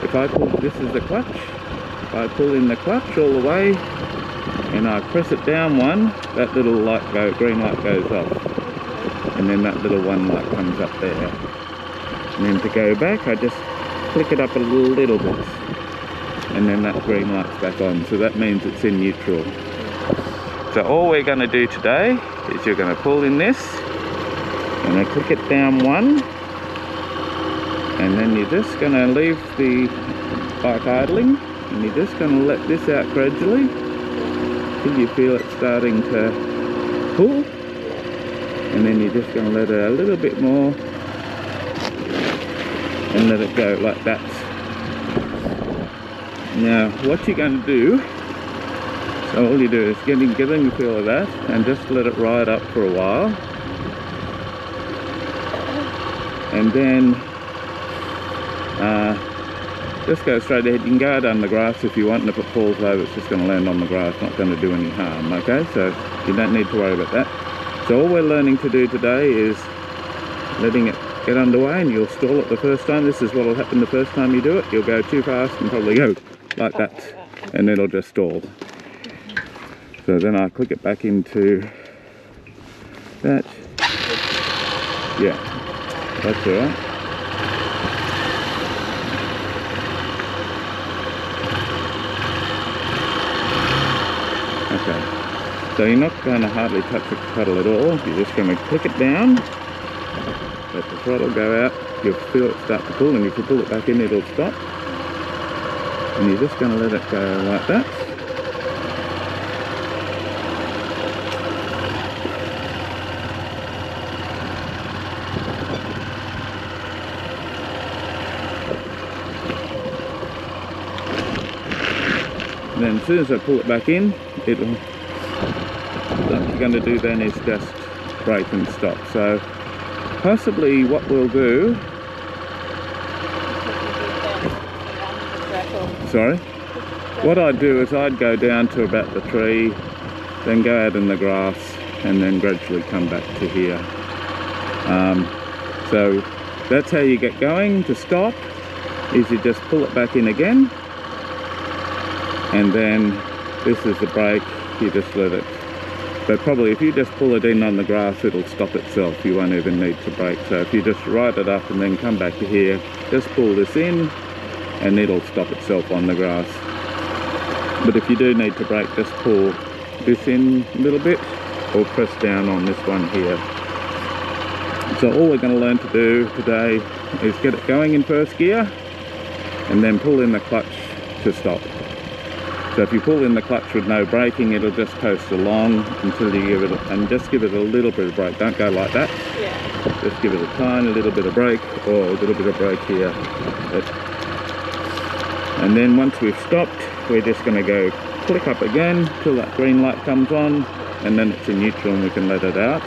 if I pull, this is the clutch, if I pull in the clutch all the way and I press it down one, that little light green light goes off, and then that little one light comes up there. And then to go back, I just click it up a little bit, and then that green light's back on, so that means it's in neutral. So all we're going to do today is you're going to pull in this, and then click it down one, and then you're just going to leave the bike idling, and you're just going to let this out gradually till you feel it starting to pull, and then you're just going to let it a little bit more and let it go like that. Now what you're going to do, so all you do is get in the feel of that and just let it ride up for a while, and then just go straight ahead. You can go out on the grass if you want, and if it falls over it's just going to land on the grass, not going to do any harm, okay? So you don't need to worry about that. So all we're learning to do today is letting it get underway, and you'll stall it the first time. This is what will happen the first time you do it. You'll go too fast and probably go like that, and it'll just stall. So then I click it back into that. Yeah, that's all right. Okay, so you're not going to hardly touch the pedal at all. You're just going to click it down, let the throttle go out, you'll feel it start to pull, and if you pull it back in it'll stop. And you're just going to let it go like that. And then as soon as I pull it back in, it'll, what you're going to do then is just brake and stop. So possibly what we'll do, sorry, what I'd do is I'd go down to about the tree, then go out in the grass, and then gradually come back to here. So that's how you get going. To stop is you just pull it back in again, and then this is the brake, you just let it. But probably if you just pull it in on the grass, it'll stop itself. You won't even need to brake. So if you just ride it up and then come back to here, just pull this in and it'll stop itself on the grass. But if you do need to brake, just pull this in a little bit or press down on this one here. So all we're going to learn to do today is get it going in first gear and then pull in the clutch to stop. So if you pull in the clutch with no braking, it'll just coast along until you give it, and just give it a little bit of brake. Don't go like that. Yeah. Just give it a tiny little bit of brake, or a little bit of brake here. And then once we've stopped, we're just going to go click up again till that green light comes on, and then it's in neutral and we can let it out.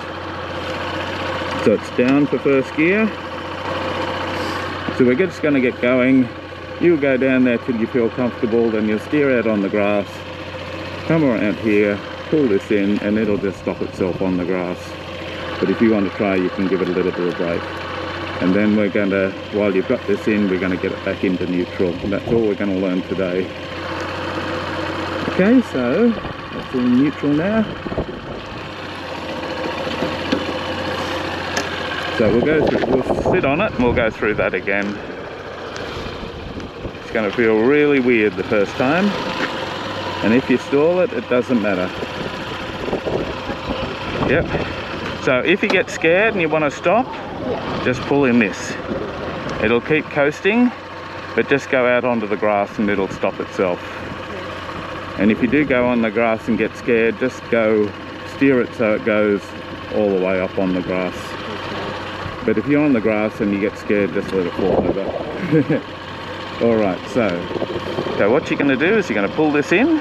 So it's down for first gear. So we're just going to get going. You'll go down there till you feel comfortable, then you'll steer out on the grass, come around here, pull this in, and it'll just stop itself on the grass. But if you want to try, you can give it a little bit of brake. And then we're going to, while you've got this in, we're going to get it back into neutral. And that's all we're going to learn today. Okay, so that's in neutral now. So we'll sit on it and we'll go through that again. It's going to feel really weird the first time, and if you stall it, it doesn't matter. Yep. So if you get scared and you want to stop, just pull in this. It'll keep coasting, but just go out onto the grass and it'll stop itself. And if you do go on the grass and get scared, just go steer it so it goes all the way up on the grass. But if you're on the grass and you get scared, just let it fall over. Alright, so what you're going to do is you're going to pull this in,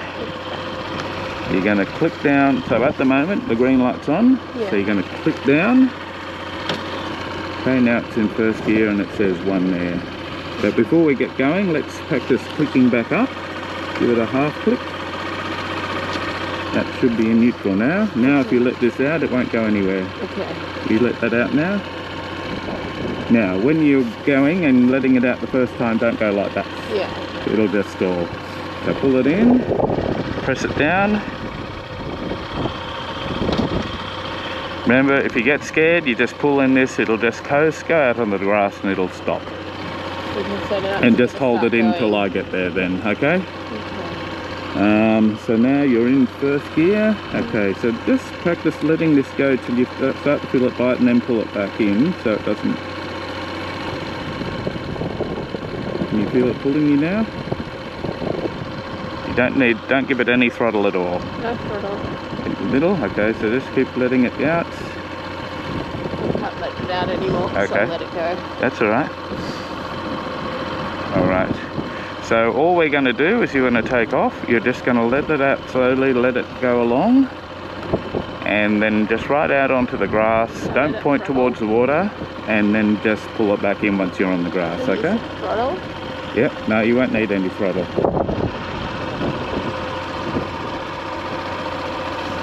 you're going to click down. So at the moment the green light's on, so you're going to click down. Okay, now it's in first gear and it says 1 there. But before we get going, let's practice clicking back up. Give it a half click. That should be in neutral now. Now if you let this out, it won't go anywhere. Okay. You let that out now. Now, when you're going and letting it out the first time, don't go like that. Yeah. It'll just stall. So pull it in, press it down. Remember, if you get scared, you just pull in this, it'll just coast, go out on the grass and it'll stop. And just hold it in till I get there then, okay? So now you're in first gear. Okay, so just practice letting this go till you start to feel it bite and then pull it back in so it doesn't... Can you feel it pulling you now? You don't give it any throttle at all. No throttle. In the middle, okay, so just keep letting it out. I can't let it out anymore, so Okay. I'll let it go. That's alright. Alright. So all we're going to do is you're going to take off. You're just going to let it out slowly, let it go along. And then just right out onto the grass. Don't point towards the water. And then just pull it back in once you're on the grass, okay? Throttle? Yep, no, you won't need any throttle.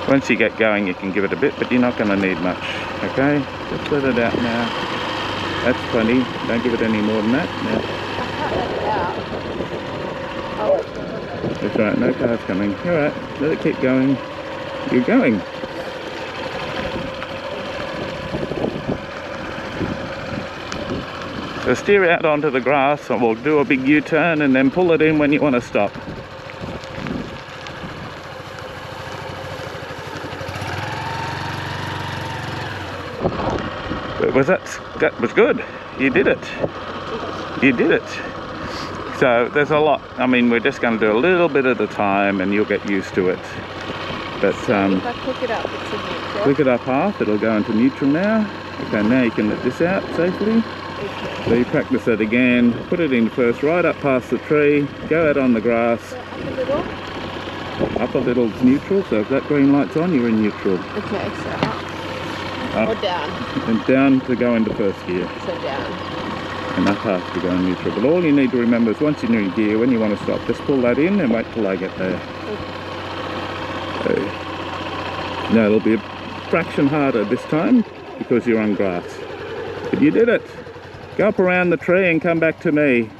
Once you get going, you can give it a bit, but you're not going to need much, okay? Just let it out now. That's plenty. Don't give it any more than that. Now. I can't let it out. Oh. That's right, no cars coming. Alright, let it keep going. You're going. So steer out onto the grass and we'll do a big U-turn and then pull it in when you want to stop. That was good. You did it. You did it. So there's a lot. I mean, we're just going to do a little bit at a time and you'll get used to it. But if I click it up, it's in neutral. Click it up half, it'll go into neutral now. Okay, now you can let this out safely. Okay. So you practice that again, put it in first, right up past the tree, go out on the grass. So up a little. Up a little is neutral, so if that green light's on, you're in neutral. Okay, so up. Or down. And down to go into first gear. So down. And up half to go in neutral. But all you need to remember is once you're in gear, when you want to stop, just pull that in and wait till I get there. So, now it'll be a fraction harder this time because you're on grass. But you did it. Go up around the tree and come back to me.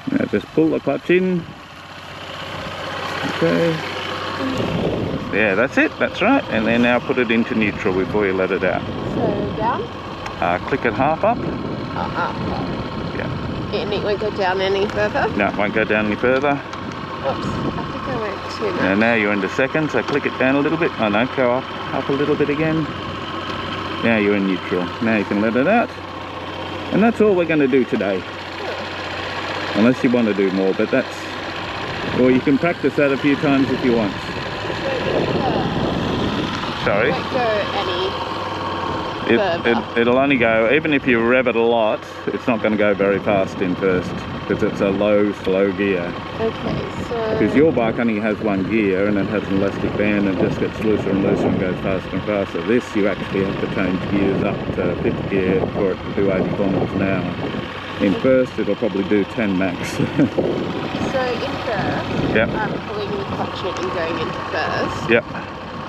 Now just pull the clutch in. Okay. Yeah, that's it. That's right. And then now put it into neutral before you let it out. So down? Click it half up. Up. Yeah. And it won't go down any further? No, it won't go down any further. Oops, I think I went too much. Now you're into second, so click it down a little bit. Oh no, go up a little bit again. Now you're in neutral. Now you can let it out. And that's all we're going to do today. Unless you want to do more, but that's... Or you can practice that a few times if you want. Sorry? It won't go any further. It'll only go, even if you rev it a lot, it's not going to go very fast in first. Because it's a low, slow gear. Okay, so... Because your bike only has one gear and it has an elastic band and just gets looser and looser and goes faster and faster. This you actually have to change gears up to 5th gear for it to do 80 kilometers an hour. In first it'll probably do 10 max. So in first, Yep. I'm pulling the clutch in and going into first. Yep.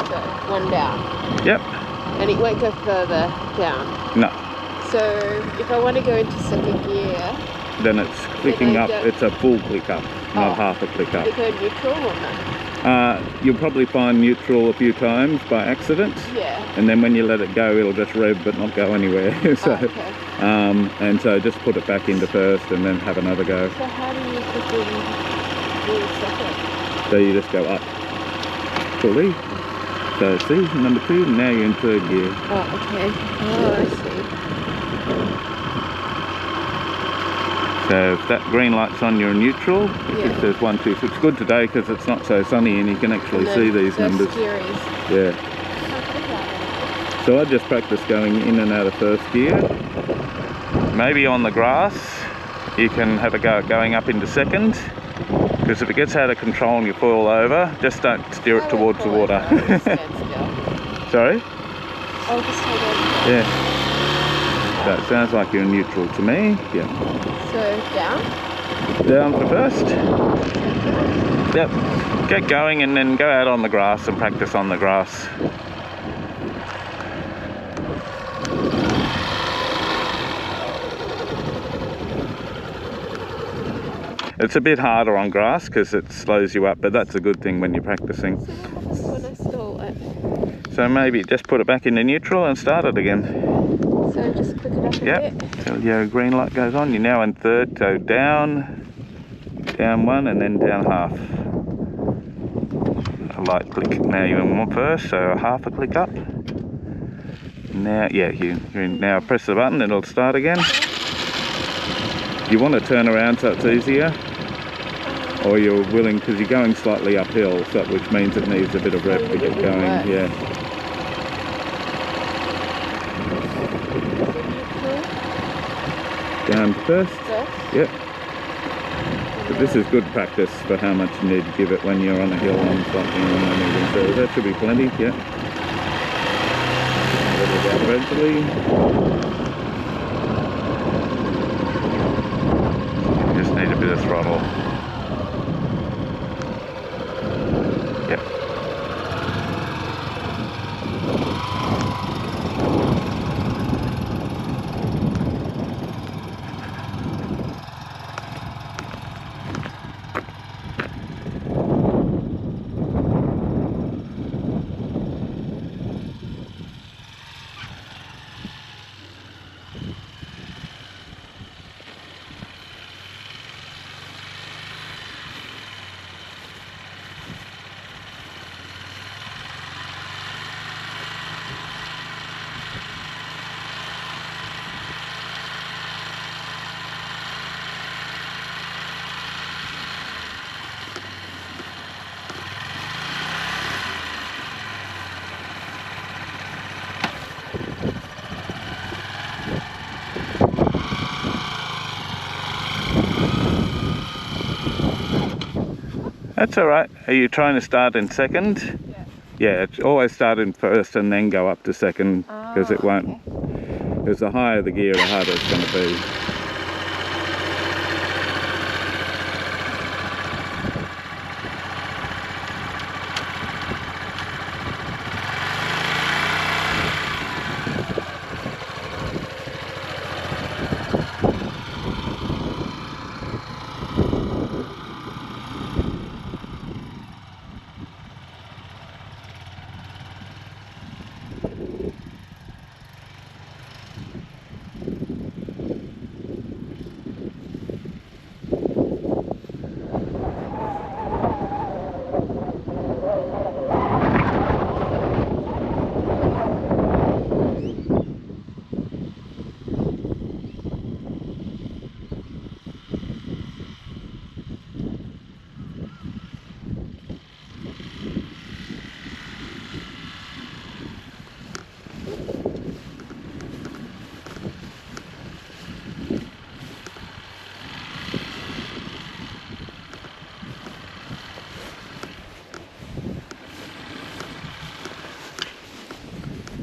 So one down. Yep. And it won't go further down. No. So if I want to go into second gear, Then it's clicking I up, don't- it's a full click up, not Oh. half a click up. do they go neutral or no? You'll probably find neutral a few times by accident. Yeah. And then when you let it go, it'll just rev but not go anywhere. So, Oh, okay. and so just put it back into first and then have another go. So how do you put in the second? So you just go up fully. So see, number 2, now you're in 3rd gear. Oh, okay. Oh, I see. So if that green light's on, you're in neutral. If it says 1, 2, 3, it's good today because it's not so sunny and you can actually see these numbers. Yeah. So I just practice going in and out of first gear. Maybe on the grass you can have a go at going up into second, because if it gets out of control and you fall over, just don't steer it towards the water. Sorry? I'll just hold on. Yeah. So it sounds like you're in neutral to me. Yeah. So down? Down for first. Yep. Get going and then go out on the grass and practice on the grass. It's a bit harder on grass because it slows you up, but that's a good thing when you're practicing. So what happens when I stall it? So maybe just put it back into neutral and start it again. So just click it up a bit? So your green light goes on. You're now in third, so down 1 and then down half. A light click. Now you're in first, so half a click up. Now, yeah, you're in, now press the button and it'll start again. You want to turn around so it's easier, or you're willing, because you're going slightly uphill, so which means it needs a bit of rev to get going. Yeah. Down first. Yep. But this is good practice for how much you need to give it when you're on a hill on something uneven. So that should be plenty. Yeah. Level down gradually. Just need a bit of throttle. Yep. That's all right. Are you trying to start in second? Yeah. Yeah, it's always start in first and then go up to second, because it won't. Because the higher the gear, the harder it's going to be.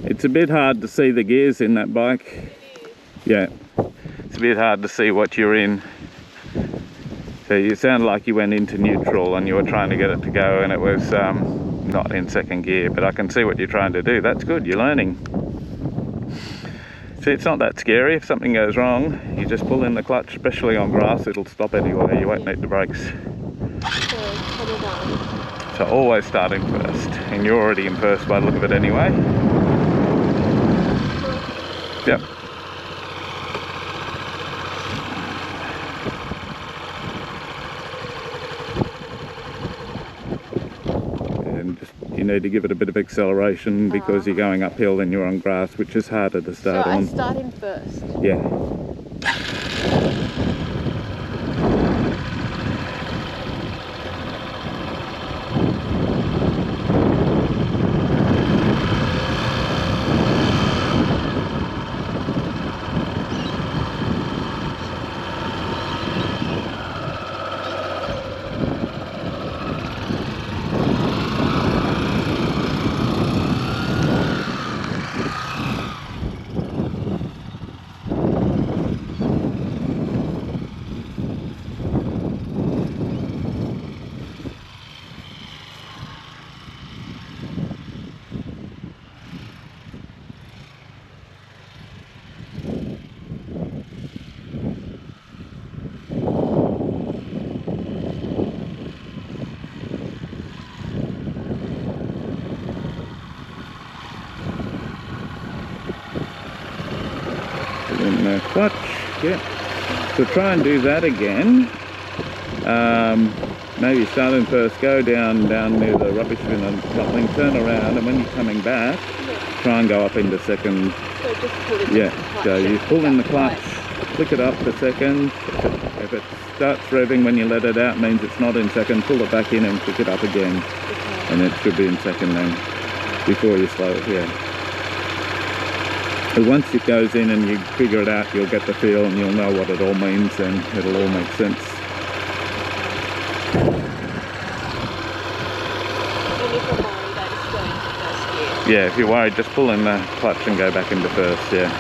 It's a bit hard to see the gears in that bike. Yeah, it's a bit hard to see what you're in. So you sound like you went into neutral and you were trying to get it to go, and it was not in second gear, but I can see what you're trying to do. That's good, you're learning. See, it's not that scary. If something goes wrong, you just pull in the clutch, especially on grass, it'll stop anyway. You won't need the brakes. So always start in first, and you're already in first by the look of it anyway. Yep. And just, you need to give it a bit of acceleration because you're going uphill and you're on grass, which is harder to start on. So I start in first? Yeah. in the clutch. Yeah. So try and do that again. Maybe start in first, go down near the rubbish bin and coupling, turn around, and when you're coming back, try and go up into second. So just pull in Yeah, the clutch. so you pull in the clutch, Right. flick it up to second. If it starts revving when you let it out, means it's not in second, pull it back in and flick it up again. Okay. And it should be in second then, before you slow it, yeah. But once it goes in and you figure it out, you'll get the feel and you'll know what it all means, and it'll all make sense. And if I'm worried, I just go into first gear. Yeah, if you're worried, just pull in the clutch and go back into first, yeah.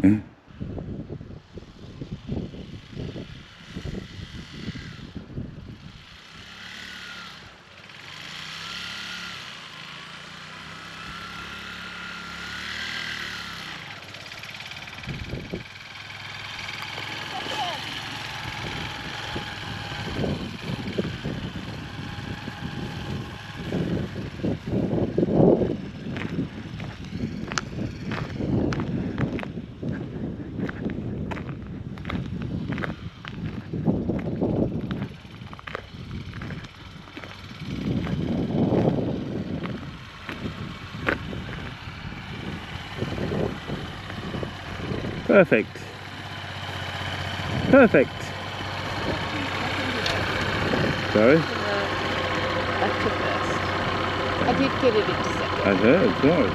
Yeah. Perfect. Perfect. Sorry? Back to first. I did get it into second. I heard, sorry.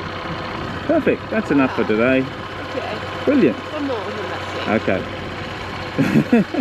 Perfect. That's enough for today. Okay. Brilliant. One more and then that's it. Okay.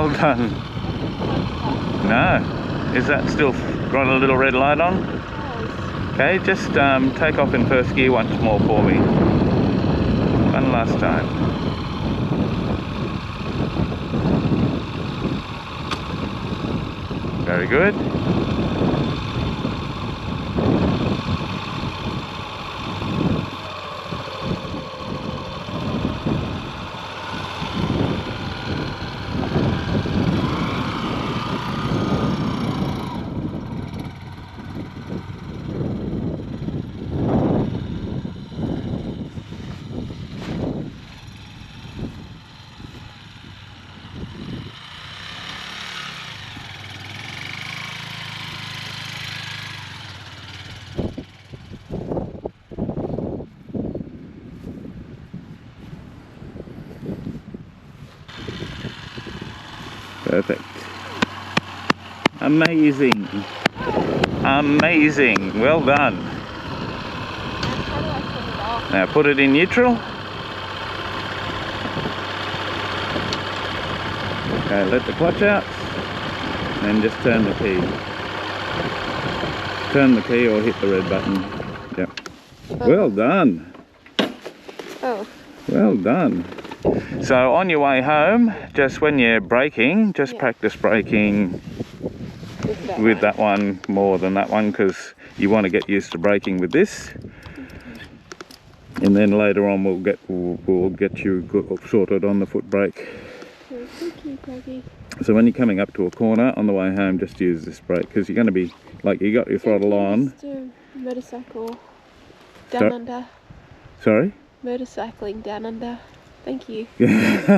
Well done. No. Is that still got a little red light on? Okay, just take off in first gear once more for me. One last time. Very good. Perfect. Amazing. Amazing. Well done. How do I turn it off? Now put it in neutral. Okay, let the clutch out. And just turn the key. Turn the key or hit the red button. Yep. Oh. Well done. Oh. Well done. So on your way home, just when you're braking, just practice braking with that one more than that one, because you want to get used to braking with this. And then later on we'll get you sorted on the foot brake. So when you're coming up to a corner on the way home, just use this brake, because you're going to be like, you got your throttle on. Motorcycle down under. Sorry? Motorcycling down under. Thank you.